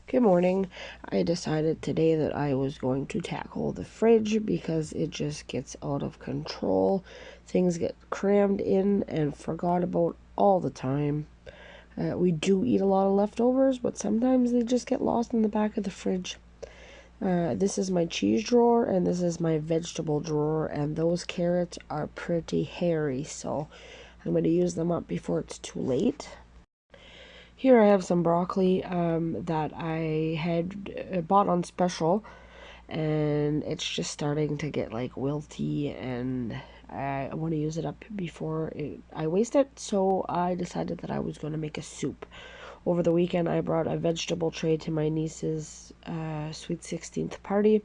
Good morning. I decided today that I was going to tackle the fridge because it just gets out of control. Things get crammed in and forgot about all the time. We do eat a lot of leftovers, but sometimes they just get lost in the back of the fridge. This is my cheese drawer and this is my vegetable drawer, and those carrots are pretty hairy, so I'm going to use them up before it's too late. Here I have some broccoli that I had bought on special, and it's just starting to get like wilty, and I want to use it up before I waste it, so I decided that I was going to make a soup. Over the weekend I brought a vegetable tray to my niece's sweet 16th party,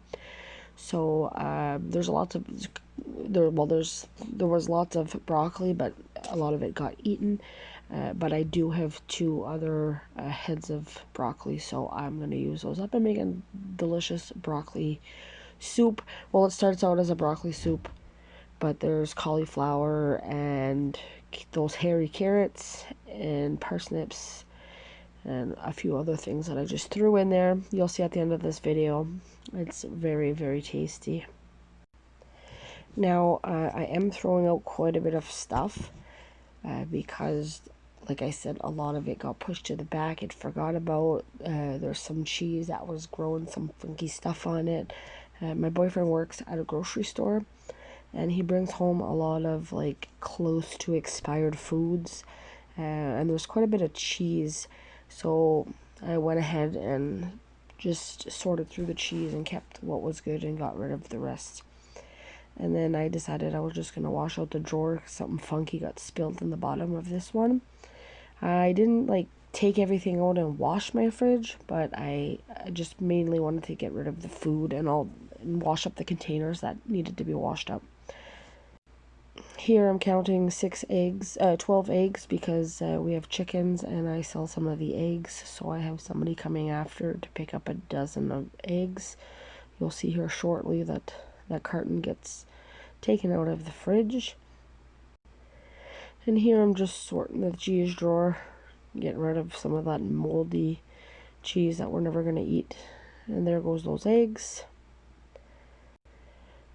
so there was lots of broccoli, but a lot of it got eaten. But I do have two other heads of broccoli, so I'm going to use those up and make a delicious broccoli soup. Well, it starts out as a broccoli soup, but there's cauliflower and those hairy carrots and parsnips and a few other things that I just threw in there. You'll see at the end of this video. It's very, very tasty. Now, I am throwing out quite a bit of stuff because, like I said, a lot of it got pushed to the back. It forgot about. There's some cheese that was growing some funky stuff on it. My boyfriend works at a grocery store, and he brings home a lot of like close to expired foods, and there's quite a bit of cheese. So I went ahead and just sorted through the cheese and kept what was good and got rid of the rest. And then I decided I was just going to wash out the drawer. Something funky got spilled in the bottom of this one. I didn't like take everything out and wash my fridge, but I just mainly wanted to get rid of the food and wash up the containers that needed to be washed up. Here I'm counting 12 eggs because we have chickens and I sell some of the eggs, so I have somebody coming after to pick up a dozen of eggs. You'll see here shortly that carton gets taken out of the fridge. And here I'm just sorting the cheese drawer, getting rid of some of that moldy cheese that we're never going to eat. And there goes those eggs.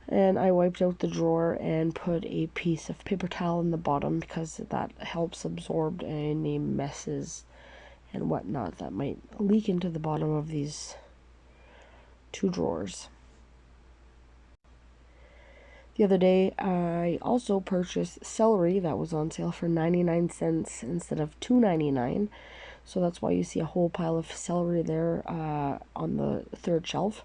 And I wiped out the drawer and put a piece of paper towel in the bottom because that helps absorb any messes and whatnot that might leak into the bottom of these two drawers. The other day, I also purchased celery that was on sale for 99 cents instead of $2.99. So that's why you see a whole pile of celery there on the third shelf.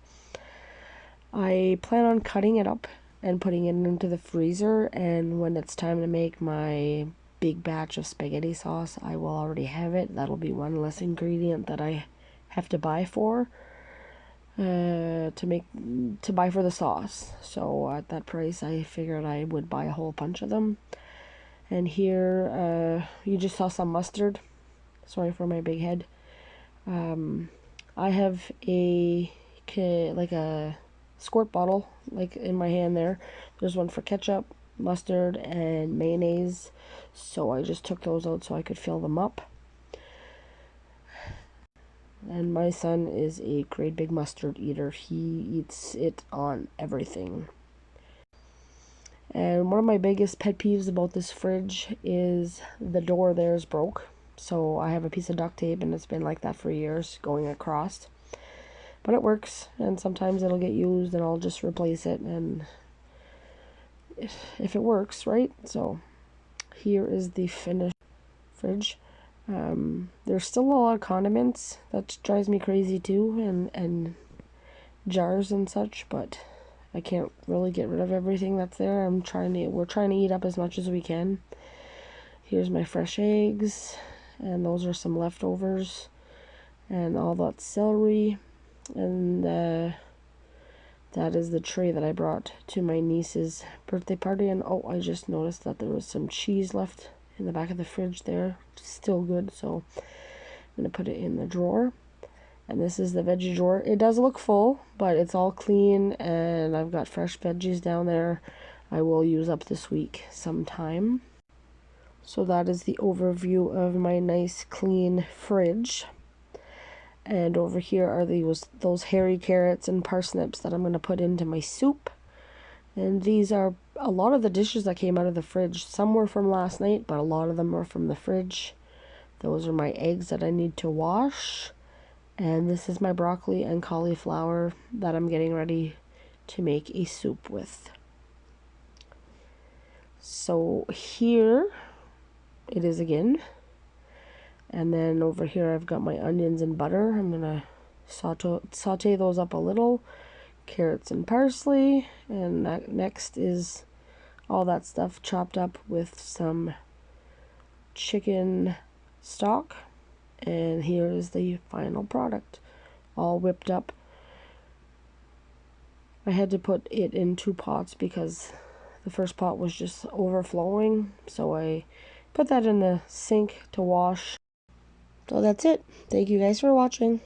I plan on cutting it up and putting it into the freezer, and when it's time to make my big batch of spaghetti sauce, I will already have it. That'll be one less ingredient that I have to buy for. To buy for the sauce. So at that price I figured I would buy a whole bunch of them. And here you just saw some mustard. Sorry for my big head. I have a squirt bottle like in my hand there. There's one for ketchup, mustard, and mayonnaise, so I just took those out so I could fill them up. And my son is a great big mustard eater. He eats it on everything. And one of my biggest pet peeves about this fridge is the door there is broke. So I have a piece of duct tape and it's been like that for years going across. But it works, and sometimes it'll get used and I'll just replace it, and if it works, right? So here is the finished fridge. There's still a lot of condiments. That drives me crazy too, and jars and such, but I can't really get rid of everything that's there. We're trying to eat up as much as we can. Here's my fresh eggs, and those are some leftovers, and all that celery, and that is the tray that I brought to my niece's birthday party. And oh, I just noticed that there was some cheese left in the back of the fridge there, still good, so I'm gonna put it in the drawer. And this is the veggie drawer. It does look full, but it's all clean, and I've got fresh veggies down there I will use up this week sometime. So that is the overview of my nice clean fridge. And over here are those hairy carrots and parsnips that I'm going to put into my soup. And these are a lot of the dishes that came out of the fridge. Some were from last night, but a lot of them were from the fridge. Those are my eggs that I need to wash. And this is my broccoli and cauliflower that I'm getting ready to make a soup with. So here it is again. And then over here I've got my onions and butter. I'm going to saute those up a little. Carrots and parsley. And next is all that stuff chopped up with some chicken stock. And here is the final product, all whipped up. I had to put it in 2 pots because the first pot was just overflowing. So I put that in the sink to wash. So that's it. Thank you guys for watching.